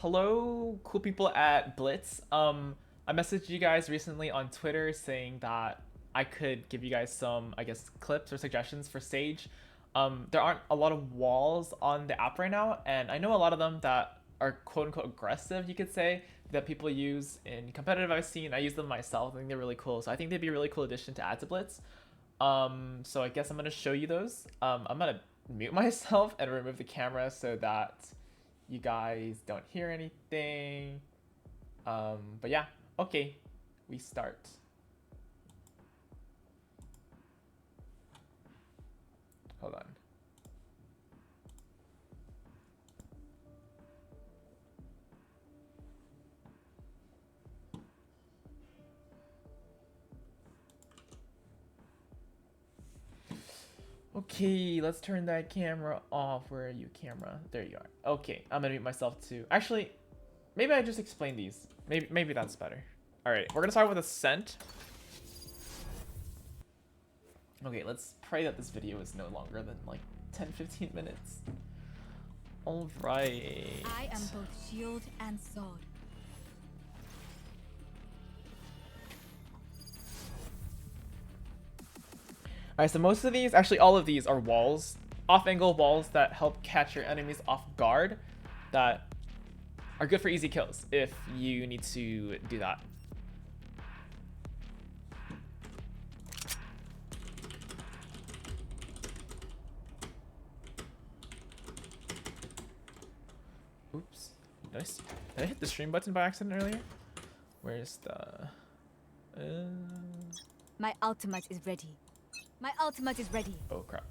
Hello, cool people at Blitz. I messaged you guys recently on Twitter saying that I could give you guys some, I guess, clips or suggestions for Sage. There aren't a lot of walls on the app right now, and I know a lot of them that are quote unquote aggressive, you could say, that people use in competitive I've seen. I use them myself. I think they're really cool. So I think they'd be a really cool addition to add to Blitz. So I guess I'm gonna show you those. I'm gonna mute myself and remove the camera so that you guys don't hear anything. But yeah, okay, we start. Hold on. Okay, let's turn that camera off. Where are you, camera? There you are. Okay, I'm gonna mute myself too. Actually, maybe I just explain these. Maybe that's better. All right, we're gonna start with Ascent. Okay, let's pray that this video is no longer than like 10-15 minutes. All right. I am both shield and sword. Alright, so most of these, actually all of these are walls. Off-angle walls that help catch your enemies off guard that are good for easy kills if you need to do that. Oops. Did I hit the stream button by accident earlier? Where's the... My ultimate is ready. My ultimate is ready. Oh crap.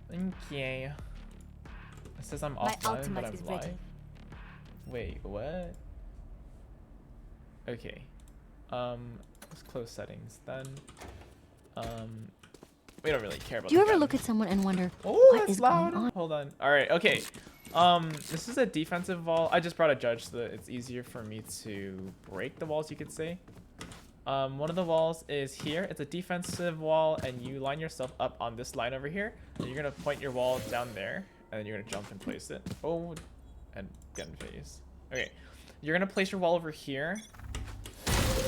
Okay. It says I'm My offline, but ultimate I'm is live. ready. Wait, what? Okay. Let's close settings then. We don't really care about Do you the ever gun. look at someone and wonder Oh, what that's is loud. going on? Hold on. All right. Okay. This is a defensive wall. I just brought a judge so that it's easier for me to break the walls, you could say. One of the walls is here. It's a defensive wall, and you line yourself up on this line over here. And you're gonna point your wall down there, and then you're gonna jump and place it. Oh, and get in phase. Okay. You're gonna place your wall over here.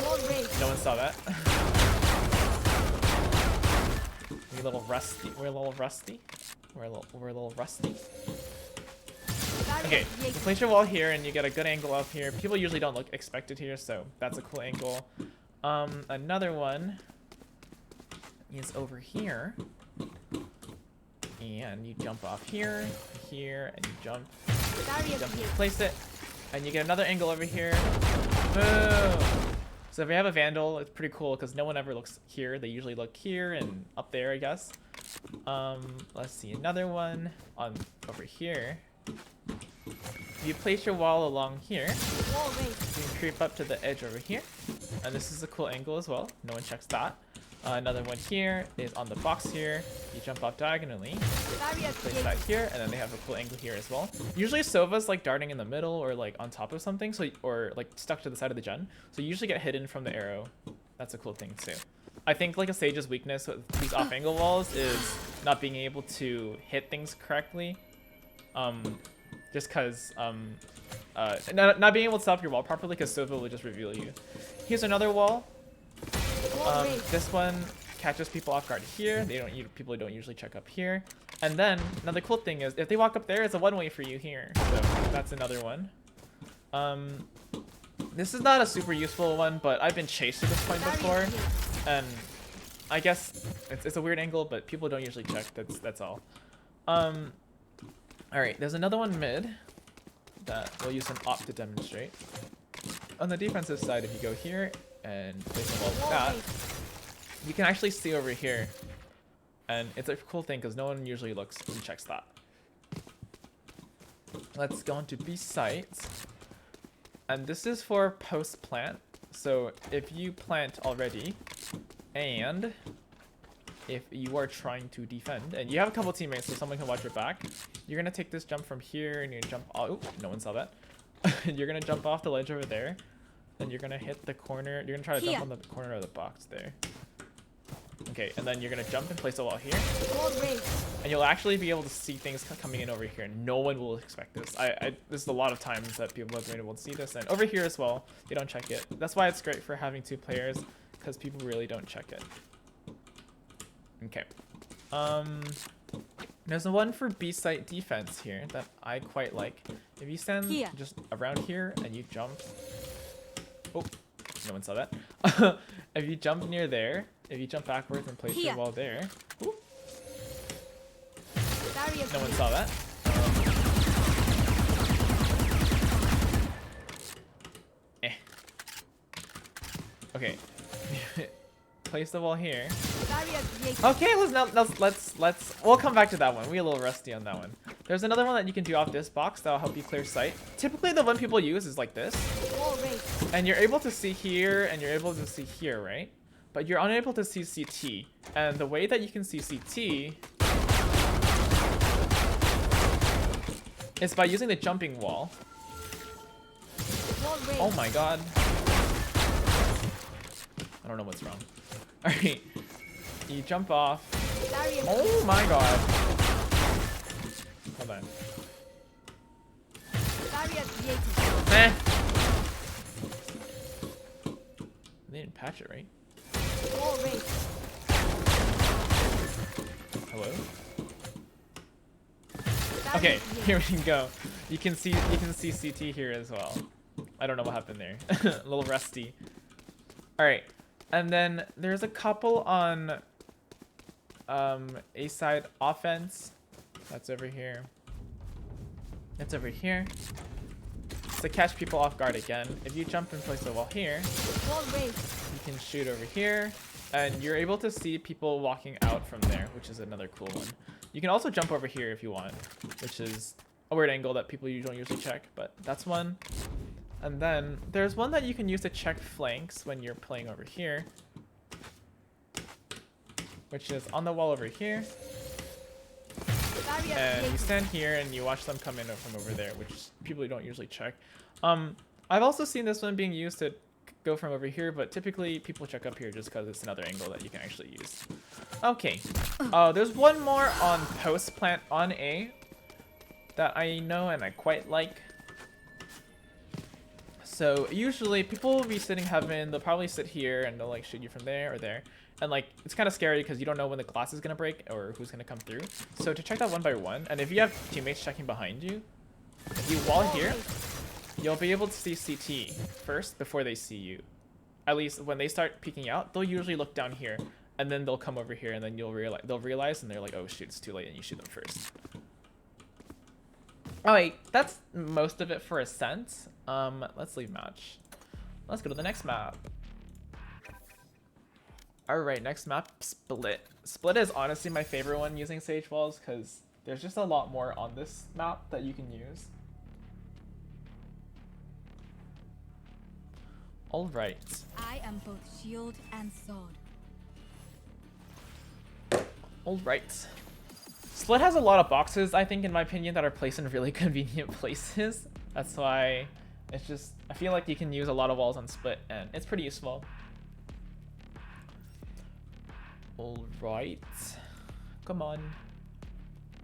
Wall raised. No one saw that. We're a little rusty. We're a little rusty. We're a little rusty. Okay, you place your wall here and you get a good angle up here. People usually don't look expected here, so that's a cool angle. Another one is over here. And you jump off here, here, and you jump, place it, and you get another angle over here. Boom! So if you have a Vandal, it's pretty cool because no one ever looks here. They usually look here and up there, I guess. Let's see, another one on over here. You place your wall along here. Wall raised. You can creep up to the edge over here. And this is a cool angle as well. No one checks that. Another one here is on the box here. You jump off diagonally. Barrier Place created. that here, and then they have a cool angle here as well. Usually Sova's like darting in the middle or like on top of something, so or like stuck to the side of the gen. So you usually get hidden from the arrow. That's a cool thing too. I think like a Sage's weakness with these off-angle walls is not being able to hit things correctly. Just because not being able to stop your wall properly because Sova will just reveal you. Here's another wall. Wall raised. This one catches people off guard here. People don't usually check up here. And then another cool thing is if they walk up there, it's a one-way for you here. So that's another one. This is not a super useful one, but I've been chased to this point before, and I guess it's a weird angle, but people don't usually check. That's all. All right, there's another one mid that we'll use an op to demonstrate. On the defensive side, if you go here and place a wall like that, you can actually see over here, and it's a cool thing because no one usually looks and checks that. Let's go into B site, and this is for post plant. So if you plant already, and if you are trying to defend, and you have a couple teammates so someone can watch your back, you're gonna take this jump from here and you jump. Oh, no one saw that. You're gonna jump off the ledge over there. Then you're gonna hit the corner. You're gonna try to jump on the corner of the box there. Okay, and then you're gonna jump and place a wall here, Wall raised. and you'll actually be able to see things coming in over here. No one will expect this. This is a lot of times that people have been able to see this, and over here as well, they don't check it. That's why it's great for having 2 players, because people really don't check it. Okay. There's one for B site defense here that I quite like. If you stand Here. just around here and you jump. Oh, no one saw that. If you jump near there, if you jump backwards and place your Here. wall there. Ooh, Barrier no one created. saw that. Okay. Place the wall here. Barrier created. Okay, let's we'll come back to that one. We're a little rusty on that one. There's another one that you can do off this box that'll help you clear sight. Typically the one people use is like this. Wall raised. And you're able to see here and you're able to see here, right? But you're unable to see CT. And the way that you can see CT is by using the jumping wall. Wall raised. Oh my god. I don't know what's wrong. Alright. You jump off. Barrier Oh my god. Hold on. Barrier created. Eh. They didn't patch it, right? Wall raised. Hello? Barrier Okay, created. here we go. You can see CT here as well. I don't know what happened there. A little rusty. Alright. And then there's a couple on A side offense. That's over here. That's over here. It's to catch people off guard again. If you jump and place a wall here, Wall raised. you can shoot over here. And you're able to see people walking out from there, which is another cool one. You can also jump over here if you want, which is a weird angle that people don't usually check, but that's one. And then there's one that you can use to check flanks when you're playing over here, which is on the wall over here. Barrier And you created. stand here and you watch them come in from over there, which people don't usually check. I've also seen this one being used to go from over here, but typically people check up here just because it's another angle that you can actually use. Okay. There's one more on post plant on A that I know and I quite like. So usually people will be sitting heaven, they'll probably sit here and they'll like shoot you from there or there. And like, it's kind of scary because you don't know when the glass is going to break or who's going to come through. So to check that one by one, and if you have teammates checking behind you, if you wall here, you'll be able to see CT first before they see you. At least when they start peeking out, they'll usually look down here and then they'll come over here and then they'll realize and they're like, oh shoot, it's too late, and you shoot them first. Alright, that's most of it for Ascent. Let's leave match. Let's go to the next map. Alright, next map, Split. Split is honestly my favorite one using Sage Walls because there's just a lot more on this map that you can use. Alright. I am both shield and sword. Alright. Split has a lot of boxes, I think, in my opinion, that are placed in really convenient places. That's why it's just, I feel like you can use a lot of walls on Split, and it's pretty useful. Alright. Come on.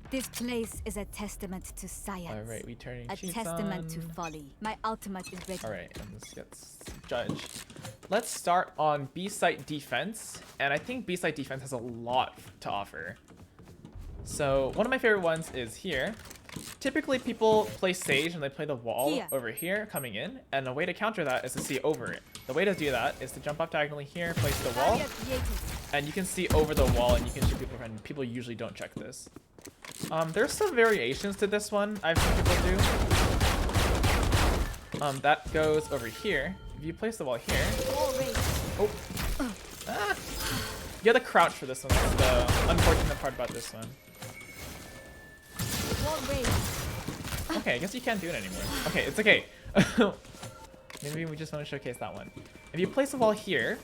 This place is a testament to science. Alright, we turning A cheats testament to on. folly. My ultimate is ready. Alright, and this gets judged. Let's start on B-site defense, and I think B-site defense has a lot to offer. So one of my favorite ones is here. Typically people play Sage and they play the wall Here. over here coming in, and the way to counter that is to see over it. The way to do that is to jump up diagonally here, place the wall, Barrier created. and and you can see over the wall and you can shoot people, and people usually don't check this. There's some variations to this one I've seen people do. That goes over here. If you place the wall here, Wall raised. oh, you have to crouch for this one. That's the unfortunate part about this one. Wall raised. Okay, I guess you can't do it anymore. Okay, it's okay. Maybe we just want to showcase that one. If you place a wall here,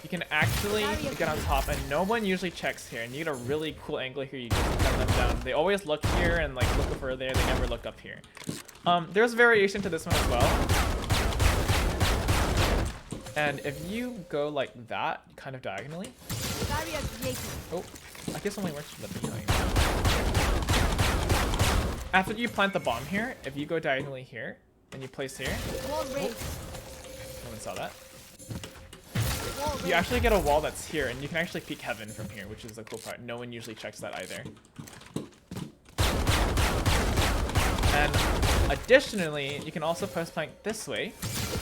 you can actually get on top, and no one usually checks here. And you get a really cool angle here. You just gun them down. They always look here and like look over there. They never look up here. There's variation to this one as well. And if you go like that, kind of diagonally, Barrier created. Oh, I guess only works from the behind. After you plant the bomb here, if you go diagonally here and you place here, Wall raised. no one saw that. Wall You raised. actually get a wall that's here, and you can actually peek heaven from here, which is the cool part. No one usually checks that either. And additionally, you can also post plank this way,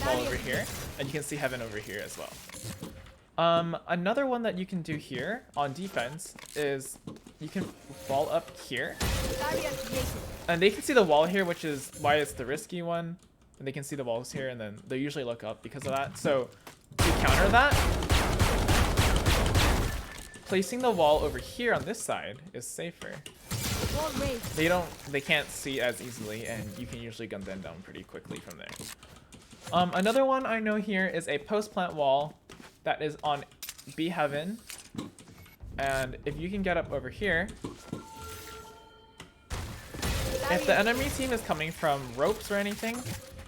wall over here, and you can see heaven over here as well. Another one that you can do here on defense is you can wall up here, Barrier created. and they can see the wall here, which is why it's the risky one. And they can see the walls here, and then they usually look up because of that. So to counter that, placing the wall over here on this side is safer. Wall raised. They can't see as easily, and you can usually gun them down pretty quickly from there. Another one I know here is a post plant wall that is on B heaven, and if you can get up over here, if the enemy team is coming from ropes or anything,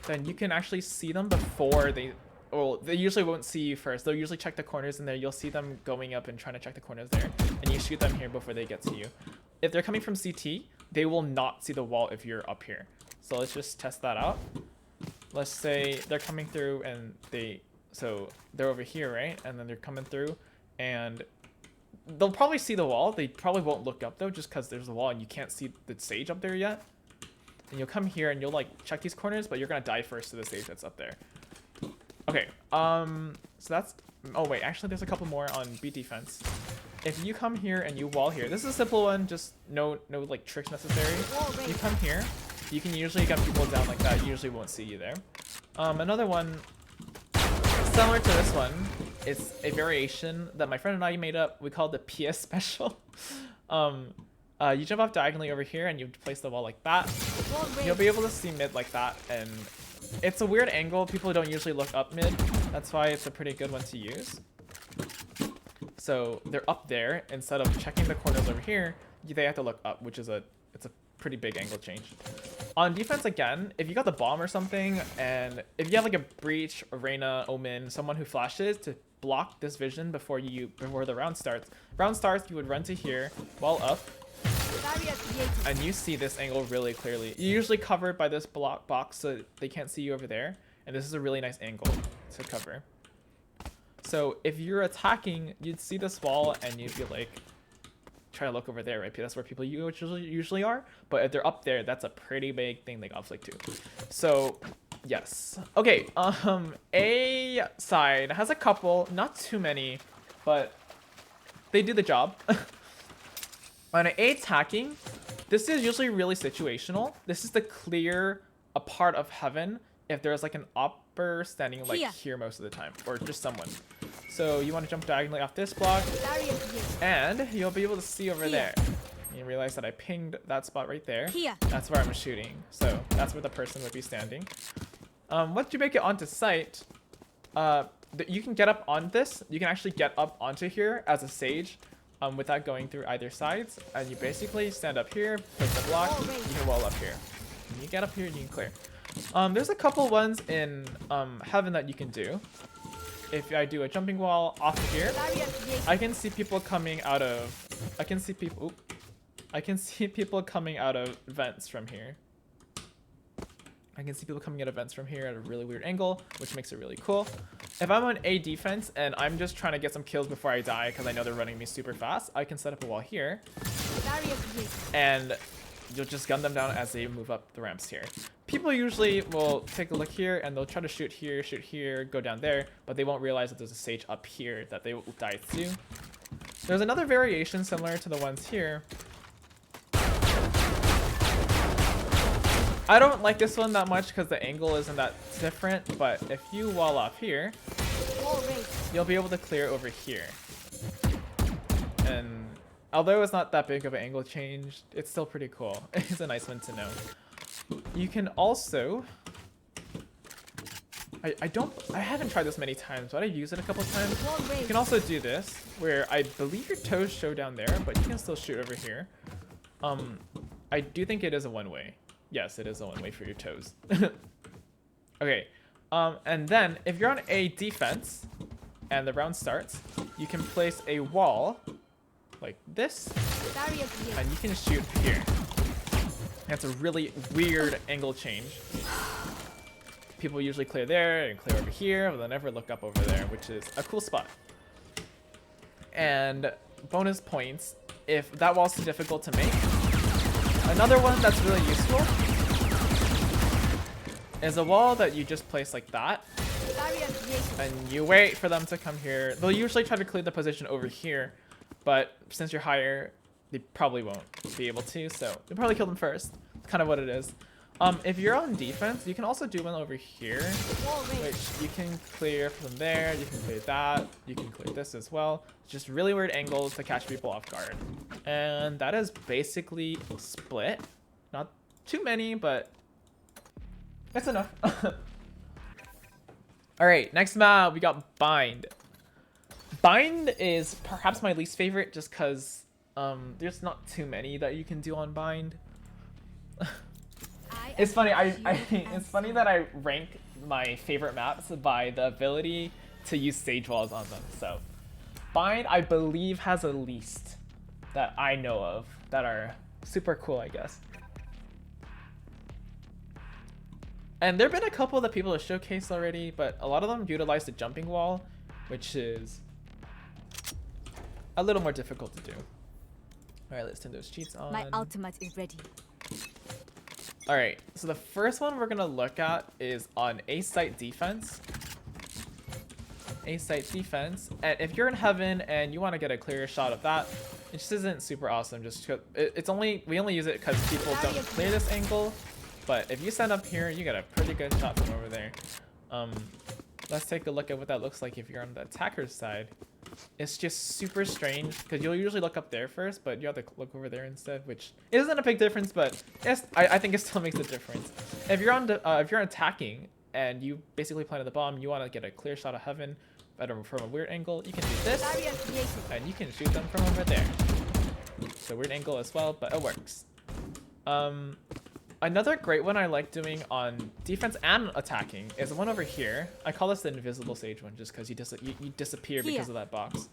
then you can actually see them before they. Well, they usually won't see you first. They'll usually check the corners in there. You'll see them going up and trying to check the corners there, and you shoot them here before they get to you. If they're coming from CT, they will not see the wall if you're up here. So let's just test that out. Let's say they're coming through and they're over here, right? And then they're coming through and they'll probably see the wall. They probably won't look up though, just because there's a wall and you can't see the stage up there yet. And you'll come here and you'll like check these corners, but you're gonna die first to the stage that's up there. Okay, so that's, oh wait, actually there's a couple more on B defense. If you come here and you wall here, this is a simple one, just no like tricks necessary. You come here, you can usually get people down like that, usually won't see you there. Another one, similar to this one, it's a variation that my friend and I made up. We call it the PS special. You jump off diagonally over here and you place the wall like that. You'll be able to see mid like that, and it's a weird angle. People don't usually look up mid. That's why it's a pretty good one to use. So they're up there instead of checking the corners over here. They have to look up, which is it's a pretty big angle change. On defense again, if you got the bomb or something, and if you have like a breach, a Reyna, Omen, someone who flashes to block this vision before the round starts. Round starts, you would run to here, wall up, and you see this angle really clearly. You're usually covered by this block box so they can't see you over there, and this is a really nice angle to cover. So if you're attacking, you'd see this wall and you'd be like, try to look over there, right? Because that's where people usually are. But if they're up there, that's a pretty big thing they got flick to. So yes. Okay, A side has a couple, not too many, but they do the job. On A attacking, this is usually really situational. This is to clear a part of heaven if there's like an upper standing like here most of the time, or just someone. So you want to jump diagonally off this block, and you'll be able to see over there. You realize that I pinged that spot right there. That's where I'm shooting. So that's where the person would be standing. Once you make it onto site, you can get up on this. You can actually get up onto here as a sage without going through either sides. And you basically stand up here, place the block, you can wall up here. And you get up here and you can clear. There's a couple ones in heaven that you can do. If I do a jumping wall off of here, I can see people coming out of. I can see people coming out of vents from here. I can see people coming out of vents from here at a really weird angle, which makes it really cool. If I'm on A defense and I'm just trying to get some kills before I die because I know they're running me super fast, I can set up a wall here, and you'll just gun them down as they move up the ramps here. People usually will take a look here and they'll try to shoot here, go down there, but they won't realize that there's a stage up here that they will die to. There's another variation similar to the ones here. I don't like this one that much because the angle isn't that different, but if you wall off here, you'll be able to clear over here. And although it's not that big of an angle change, it's still pretty cool. It's a nice one to know. You can also, I haven't tried this many times, but I've used it a couple times. You can also do this, where I believe your toes show down there, but you can still shoot over here. I do think it is a one-way. Yes, it is a one-way for your toes. Okay, and then if you're on A defense, and the round starts, you can place a wall like this, Barrier created. and you can shoot here. That's a really weird angle change. People usually clear there and clear over here, but they'll never look up over there, which is a cool spot. And bonus points if that wall's too difficult to make. Another one that's really useful is a wall that you just place like that, Barrier created. and you wait for them to come here. They'll usually try to clear the position over here, but since you're higher, they probably won't be able to, so you'll probably kill them first. It's kind of what it is. If you're on defense, you can also do one over here, Wall which raised. you can clear from there. You can clear that. You can clear this as well. It's just really weird angles to catch people off guard. And that is basically split. Not too many, but that's enough. All right, next map, we got Bind. Bind is perhaps my least favorite just because there's not too many that you can do on Bind. It's funny, it's funny that I rank my favorite maps by the ability to use stage walls on them. So Bind, I believe, has a least that I know of that are super cool, I guess. And there have been a couple that people have showcased already, but a lot of them utilize the jumping wall, which is a little more difficult to do. All right, let's turn those cheats on. My ultimate is ready. All right, so the first one we're gonna look at is on A-site defense. A-site defense, and if you're in heaven and you want to get a clear shot of that, it just isn't super awesome. Just because we only use it because people don't clear this angle. But if you stand up here, you get a pretty good shot from over there. Let's take a look at what that looks like if you're on the attacker's side. It's just super strange because you'll usually look up there first, but you have to look over there instead, which isn't a big difference, but I think it still makes a difference. If you're on if you're attacking and you basically planted the bomb, you want to get a clear shot of heaven from a weird angle, you can do this, Barrier created. and you can shoot them from over there. It's a weird angle as well, but it works. Another great one I like doing on defense and attacking is the one over here. I call this the invisible sage one just because you disappear because of that box.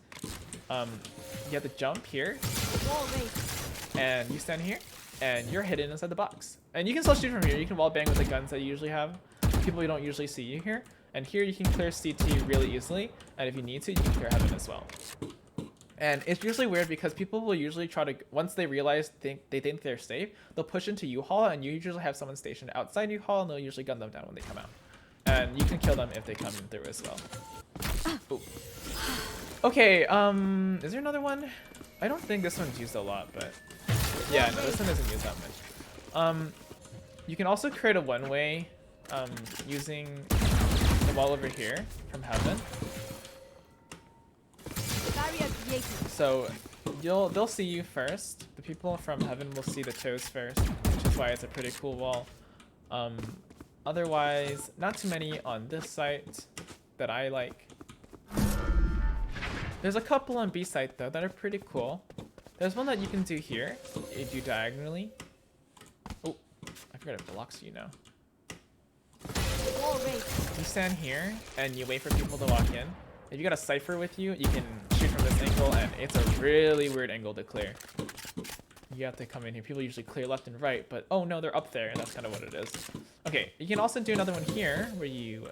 You have to jump here, Wall raised. and you stand here, and you're hidden inside the box. And you can still shoot from here. You can wall bang with the guns that you usually have. People don't usually see you here. And here you can clear CT really easily, and if you need to, you can clear heaven as well. And it's usually weird because people will usually try to, once they realize they think they're safe, they'll push into U-Haul, and you usually have someone stationed outside U-Haul, and they'll usually gun them down when they come out. And you can kill them if they come in through as well. Ooh. Okay, is there another one? I don't think this one's used a lot, but yeah, no, this one isn't used that much. You can also create a one-way using the wall over here from heaven. Barrier created. So they'll see you first. The people from heaven will see the toes first, which is why it's a pretty cool wall. Otherwise, not too many on this site that I like. There's a couple on B site though that are pretty cool. There's one that you can do here. You do diagonally. Oh, I forgot it blocks you now. Wall raised. You stand here and you wait for people to walk in. If you got a cipher with you, you can shoot from this angle, and it's a really weird angle to clear. You have to come in here. People usually clear left and right, but oh no, they're up there, and that's kind of what it is. Okay, you can also do another one here, where you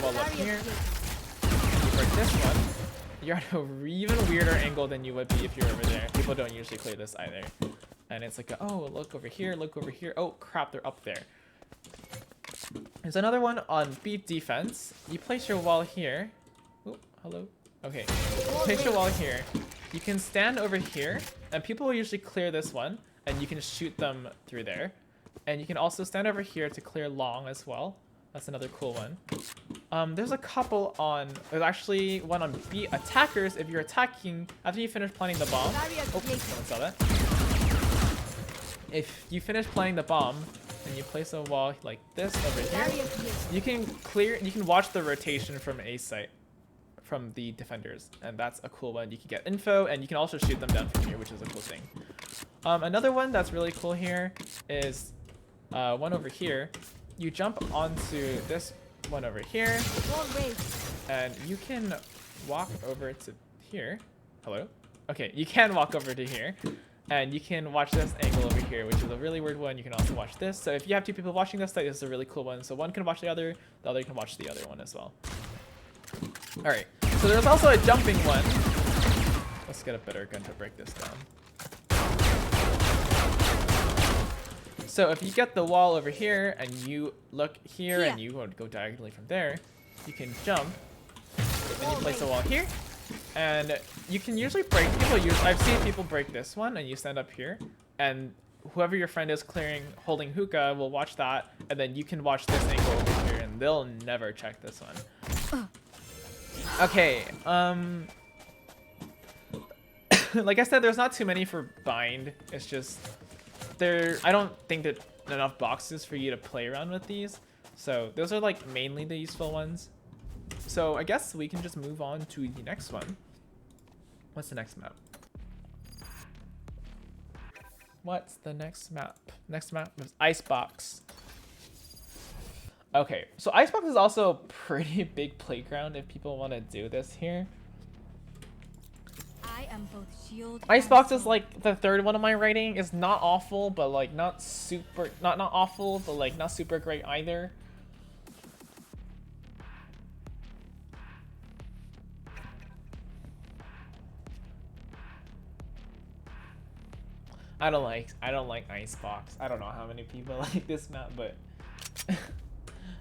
wall up here. For this one, you're at an even weirder angle than you would be if you're over there. People don't usually clear this either. And it's like, oh, look over here, look over here. Oh crap, they're up there. There's another one on B defense. You place your wall here. Oh, hello. Okay. Place your wall here. You can stand over here, and people will usually clear this one, and you can shoot them through there. And you can also stand over here to clear long as well. That's another cool one. There's a couple on. There's actually one on B attackers. If you're attacking after you finish planting the bomb. Oh, someone saw that. If you finish planting the bomb, and you place a wall like this over here, you can watch the rotation from A site, from the defenders, and that's a cool one. You can get info, and you can also shoot them down from here, which is a cool thing. Another one that's really cool here is one over here. You jump onto this one over here, and you can walk over to here. Hello? Okay, you can walk over to here. And you can watch this angle over here, which is a really weird one. You can also watch this. So if you have two people watching this, this is a really cool one. So one can watch the other can watch the other one as well. All right, so there's also a jumping one. Let's get a better gun to break this down. So if you get the wall over here and you look here and you want to go diagonally from there, you can jump and you place a wall here. And you can usually break I've seen people break this one, and you stand up here, and whoever your friend is holding hookah will watch that, and then you can watch this angle over here, and they'll never check this one. Okay, like I said, there's not too many for bind. It's just I don't think that enough boxes for you to play around with these. So those are like mainly the useful ones. So I guess we can just move on to the next one. What's the next map? What's the next map? Next map is Icebox. Okay, so Icebox is also a pretty big playground if people want to do this here. I am both shield Icebox is like the third one of my rating. It's not awful, but like not awful, but like not super great either. I don't like Icebox. I don't know how many people like this map, but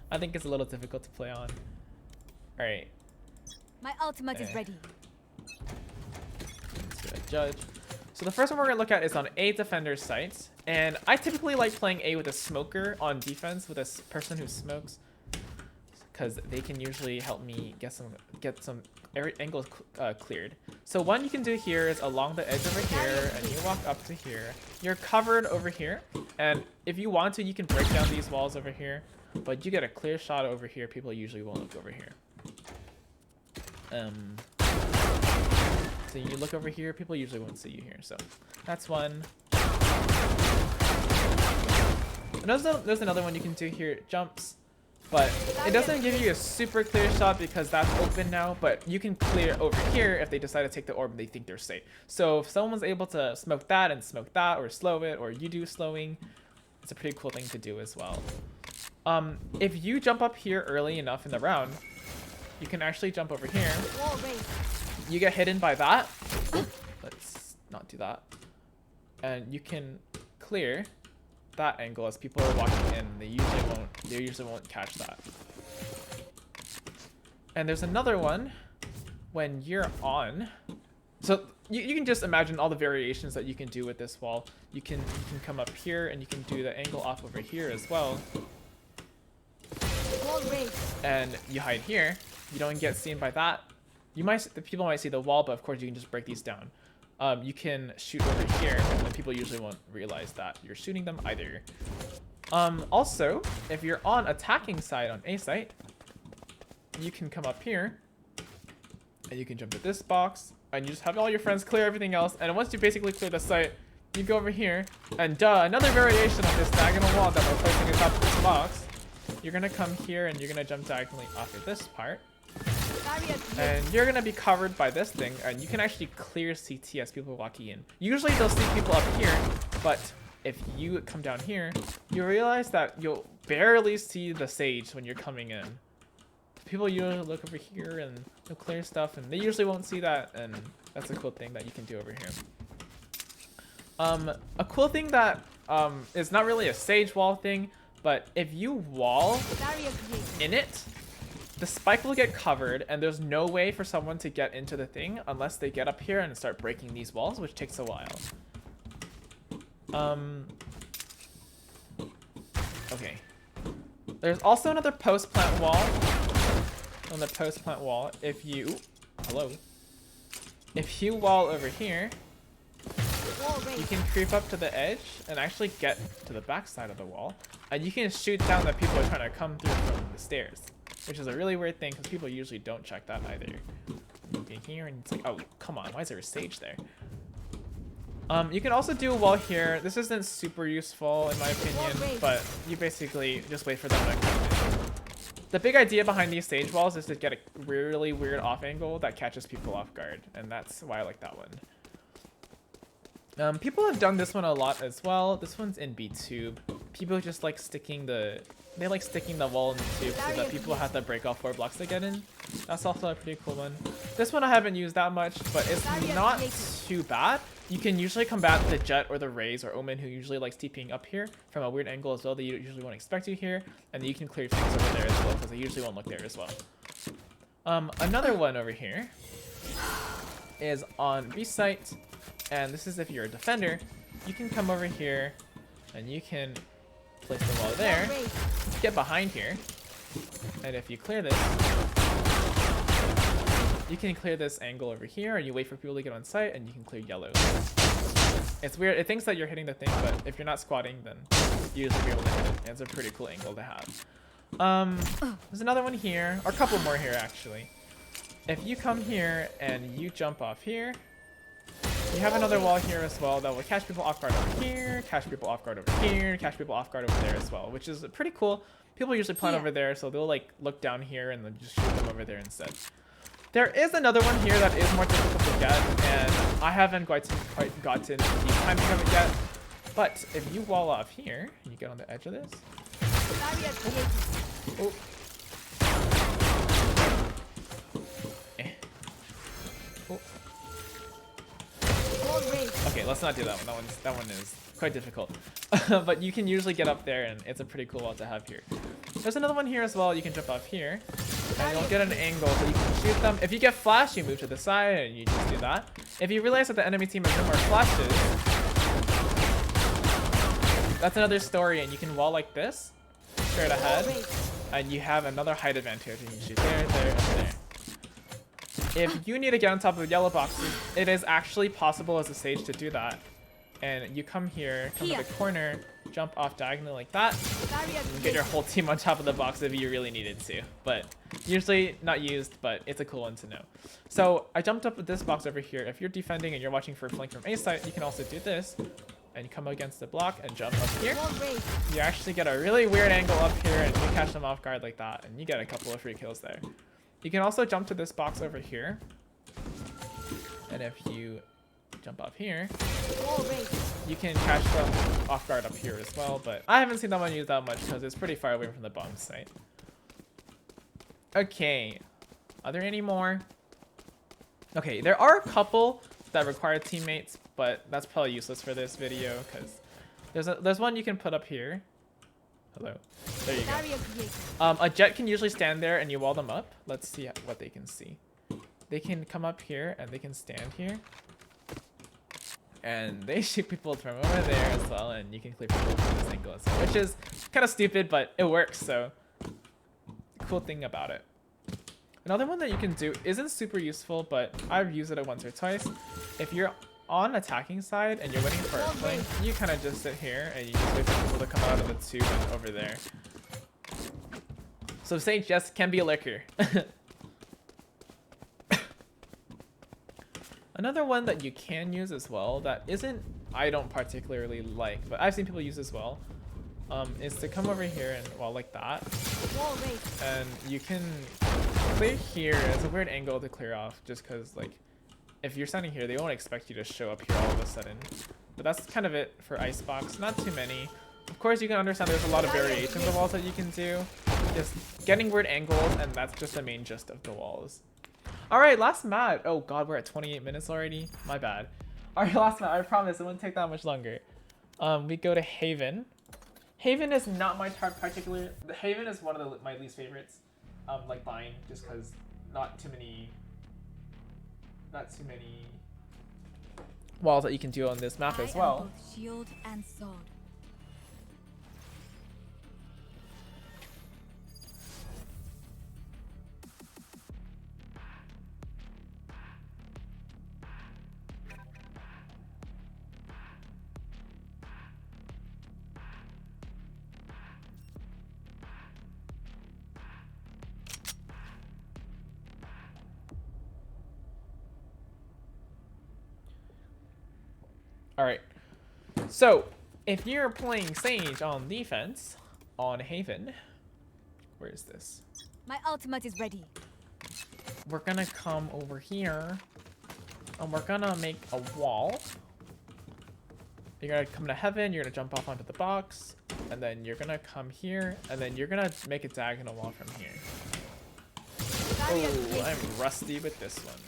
I think it's a little difficult to play on. All right. My ultimate is ready. Let's do a judge. So the first one we're gonna look at is on A defender's sites, and I typically like playing A with a smoker on defense with a person who smokes, because they can usually help me get some angles cleared. So one you can do here is along the edge over here, and you walk up to here. You're covered over here, and if you want to, you can break down these walls over here, but you get a clear shot over here. People usually won't look over here. So you look over here, people usually won't see you here. So that's one. And there's another one you can do here, jumps. But it doesn't give you a super clear shot because that's open now, but you can clear over here if they decide to take the orb and they think they're safe. So if someone's able to smoke that and smoke that, or slow it, or you do slowing, it's a pretty cool thing to do as well. If you jump up here early enough in the round, you can actually jump over here. You get hidden by that. Let's not do that. And you can clear that angle as people are walking in. They usually won't catch that. And there's another one when you're on. So you can just imagine all the variations that you can do with this wall. You can come up here and you can do the angle off over here as well. And you hide here. You don't get seen by that. The people might see the wall, but of course you can just break these down. You can shoot over here, and people usually won't realize that you're shooting them either. Also, if you're on attacking side on A site, you can come up here, and you can jump to this box, and you just have all your friends clear everything else, and once you basically clear the site, you go over here, and another variation of this diagonal wall that we're placing atop of this box. You're gonna come here, and you're gonna jump diagonally off of this part. And you're gonna be covered by this thing, and you can actually clear CT as people are walking in. Usually they'll see people up here, but if you come down here, you realize that you'll barely see the sage when you're coming in. People usually look over here and they'll clear stuff, and they usually won't see that, and that's a cool thing that you can do over here. A cool thing that is not really a sage wall thing, but if you wall in it, the spike will get covered, and there's no way for someone to get into the thing unless they get up here and start breaking these walls, which takes a while. Okay. There's also another post plant wall. On the post plant wall, if you wall over here, you can creep up to the edge and actually get to the back side of the wall, and you can shoot down that people are trying to come through from the stairs. Which is a really weird thing because people usually don't check that either. You can hear and it's like, oh, come on, why is there a sage there? You can also do a wall here. This isn't super useful in my opinion, but you basically just wait for them to come in. The big idea behind these sage walls is to get a really weird off angle that catches people off guard, and that's why I like that one. People have done this one a lot as well. This one's in B-tube. People just like sticking the wall in the tube so that people have to break off 4 blocks to get in. That's also a pretty cool one. This one I haven't used that much, but it's not too bad. You can usually combat the Jet or the Raze or Omen, who usually likes TPing up here from a weird angle as well that you usually won't expect you here, and then you can clear things over there as well because they usually won't look there as well. Another one over here is on B-site. And this is if you're a defender, you can come over here and you can place the wall there, get behind here, and if you clear this, you can clear this angle over here, and you wait for people to get on site, and you can clear yellow. It's weird, it thinks that you're hitting the thing, but if you're not squatting, then you usually be able to hit it. It's a pretty cool angle to have. There's another one here, or a couple more here actually. If you come here and you jump off here, you have another wall here as well that will catch people off guard over here, catch people off guard over here, catch people off guard over there as well, which is pretty cool. People usually plant over there, so they'll like look down here and then just shoot them over there instead. There is another one here that is more difficult to get, and I haven't quite gotten the timing of it yet. But if you wall off here, and you get on the edge of this. Oh. Okay, let's not do that one. That one is quite difficult. But you can usually get up there, and it's a pretty cool wall to have here. There's another one here as well. You can jump off here, and you'll get an angle so you can shoot them. If you get flash, you move to the side, and you just do that. If you realize that the enemy team has no more flashes, that's another story, and you can wall like this, straight ahead, and you have another height advantage. You can shoot there, there, and there. If you need to get on top of yellow boxes, it is actually possible as a sage to do that. And you come here, come to the corner, jump off diagonally like that, and get your whole team on top of the box if you really needed to. But usually not used, but it's a cool one to know. So I jumped up with this box over here. If you're defending and you're watching for a flank from A side, you can also do this. And you come against the block and jump up here. You actually get a really weird angle up here, and you catch them off guard like that, and you get a couple of free kills there. You can also jump to this box over here, and if you jump up here, you can catch them off guard up here as well, but I haven't seen that one used that much because it's pretty far away from the bomb site. Okay, are there any more? Okay, there are a couple that require teammates, but that's probably useless for this video because there's one you can put up here. Hello. There you go. A Jet can usually stand there and you wall them up. Let's see what they can see. They can come up here and they can stand here. And they shoot people from over there as well, and you can clear people from this angle as well, which is kind of stupid, but it works, so cool thing about it. Another one that you can do isn't super useful, but I've used it once or twice. If you're on attacking side and you're waiting for a flank, you kind of just sit here and you just wait for people to come out of the tube and over there. So Sage just can be a licker. Another one that you can use as well that I don't particularly like, but I've seen people use as well, is to come over here and wall like that. And you can clear here. It's a weird angle to clear off just because like if you're standing here, they won't expect you to show up here all of a sudden. But that's kind of it for Icebox. Not too many. Of course, you can understand there's a lot of variations of walls that you can do. Just getting weird angles, and that's just the main gist of the walls. Alright, last map. Oh god, we're at 28 minutes already. My bad. Alright, last map. I promise it wouldn't take that much longer. We go to Haven. Haven is not my type particularly. Haven is one of my least favorites. Like buying, just because not too many walls that you can do on this map as well. Shield and sword. Alright, so if you're playing Sage on defense on Haven, Where is this? My ultimate is ready. We're gonna come over here and we're gonna make a wall. You're gonna come to heaven, you're gonna jump off onto the box, and then you're gonna come here, and then you're gonna make a diagonal wall from here. Oh, I'm rusty with this one.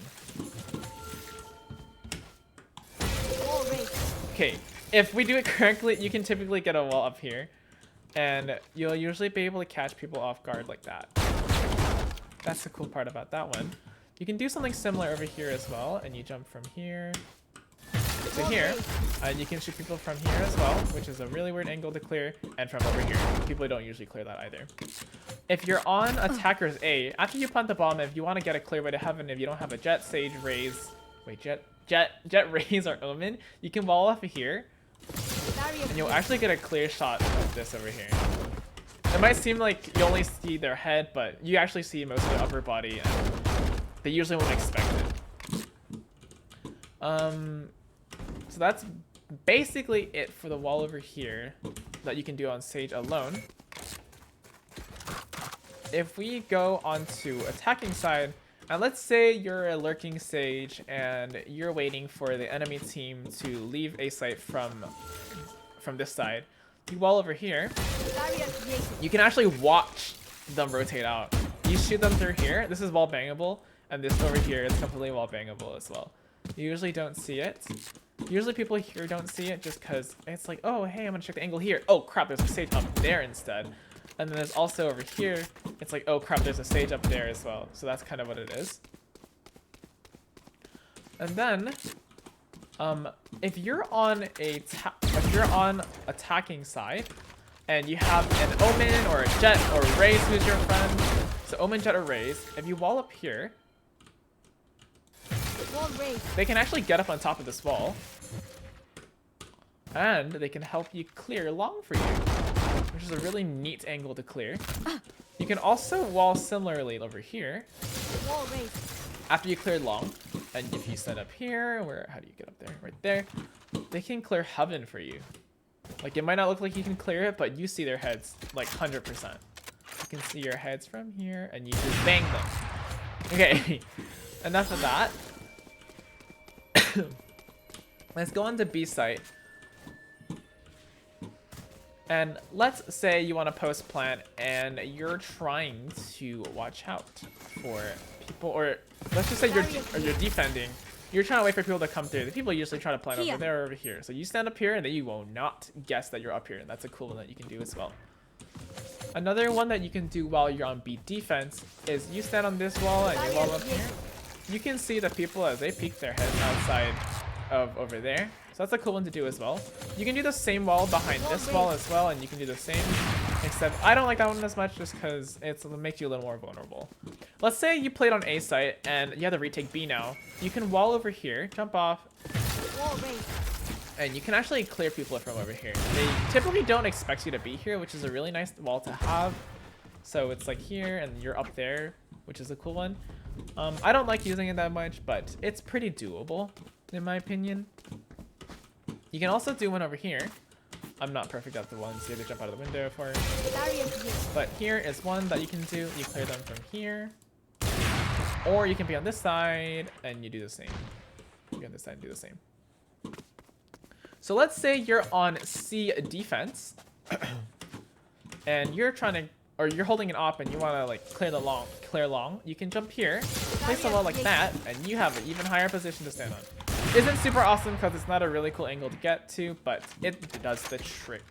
Okay, if we do it correctly, you can typically get a wall up here, and you'll usually be able to catch people off guard like that. That's the cool part about that one. You can do something similar over here as well, and you jump from here to here, and you can shoot people from here as well, which is a really weird angle to clear, and from over here. People don't usually clear that either. If you're on attacker's A, after you plant the bomb, if you want to get a clear way to heaven, if you don't have a jet, sage, raise, wait, jet, raise, or omen, you can wall off of here, and you'll actually get a clear shot of this over here. It might seem like you only see their head, but you actually see most of the upper body, and they usually won't expect it. So that's basically it for the wall over here that you can do on Sage alone. If we go onto attacking side, and let's say you're a lurking Sage and you're waiting for the enemy team to leave a site from this side, you wall over here. You can actually watch them rotate out. You shoot them through here. This is wall bangable, and this over here is completely wall bangable as well. You usually don't see it. Usually people here don't see it just because it's like, oh, hey, I'm going to check the angle here. Oh, crap, there's a Sage up there instead. And then there's also over here, it's like, oh, crap, there's a Sage up there as well. So that's kind of what it is. And then, if you're on attacking side, and you have an Omen or a Jet or a Raze who's your friend, so Omen, Jet, or Raze, if you wall up here, they can actually get up on top of this wall, and they can help you clear long for you, which is a really neat angle to clear. You can also wall similarly over here after you cleared long, and if you set up here, how do you get up there? Right there. They can clear heaven for you. Like, it might not look like you can clear it, but you see their heads like 100%. You can see your heads from here, and you just bang them. Okay, enough of that. Let's go on to B site. And let's say you want to post plant and you're trying to watch out for people, or let's just say you're defending. You're trying to wait for people to come through. The people usually try to plant over there or over here. So you stand up here and then you will not guess that you're up here. And that's a cool one that you can do as well. Another one that you can do while you're on B defense is you stand on this wall and you wall up here. You can see the people as they peek their heads outside of over there. So that's a cool one to do as well. You can do the same wall behind this wall as well, and you can do the same, except I don't like that one as much just because it'll make you a little more vulnerable. Let's say you played on A site and you have to retake B now. You can wall over here, jump off, and you can actually clear people from over here. They typically don't expect you to be here, which is a really nice wall to have. So it's like here and you're up there, which is a cool one. I don't like using it that much, but it's pretty doable in my opinion. You can also do one over here. I'm not perfect at the ones you have to jump out of the window for. But here is one that you can do. You clear them from here. Or you can be on this side and you do the same. You be on this side and do the same. So let's say you're on C defense. And you're trying to, or you're holding an op and you want to like clear long. You can jump here, place a wall like that, and you have an even higher position to stand on. Isn't super awesome because it's not a really cool angle to get to, but it does the trick.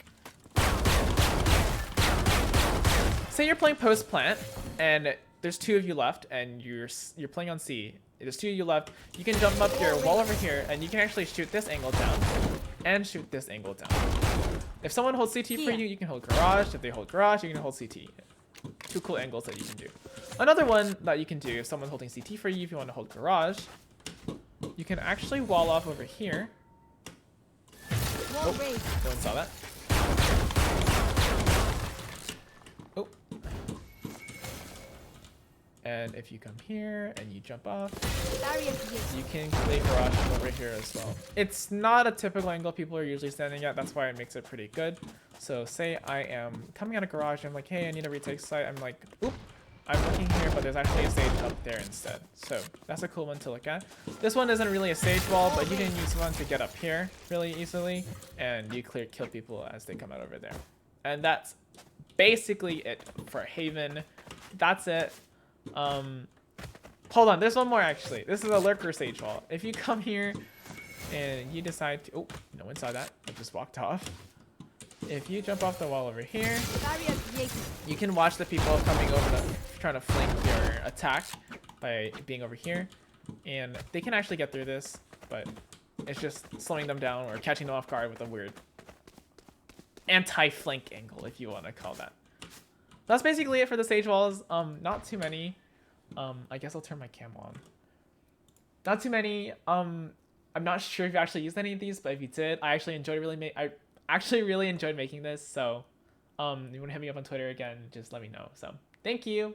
Say you're playing post plant and there's two of you left and you're playing on C. There's two of you left. You can jump up your wall over here and you can actually shoot this angle down and shoot this angle down. If someone holds CT for you, you can hold garage. If they hold garage, you can hold CT. Two cool angles that you can do. Another one that you can do if someone's holding CT for you, if you want to hold garage, you can actually wall off over here. Oh, no one saw that. Oh. And if you come here and you jump off, you can play garage from over here as well. It's not a typical angle people are usually standing at. That's why it makes it pretty good. So say I am coming out of garage, I'm like, hey, I need a retake site. I'm like, oop, I'm looking here, but there's actually a stage up there instead. So that's a cool one to look at. This one isn't really a stage wall, but you can use one to get up here really easily, and you kill people as they come out over there. And that's basically it for Haven. That's it. Hold on, there's one more actually. This is a lurker stage wall. If you come here and you decide to, oh, no one saw that. I just walked off. If you jump off the wall over here, you can watch the people coming over trying to flank your attack by being over here. And they can actually get through this, but it's just slowing them down or catching them off guard with a weird anti-flank angle, if you want to call that. That's basically it for the stage walls. Not too many. I guess I'll turn my cam on. Not too many. I'm not sure if you actually used any of these, but if you did, I actually really enjoyed making this. So, you want to hit me up on Twitter again, just let me know. So, thank you.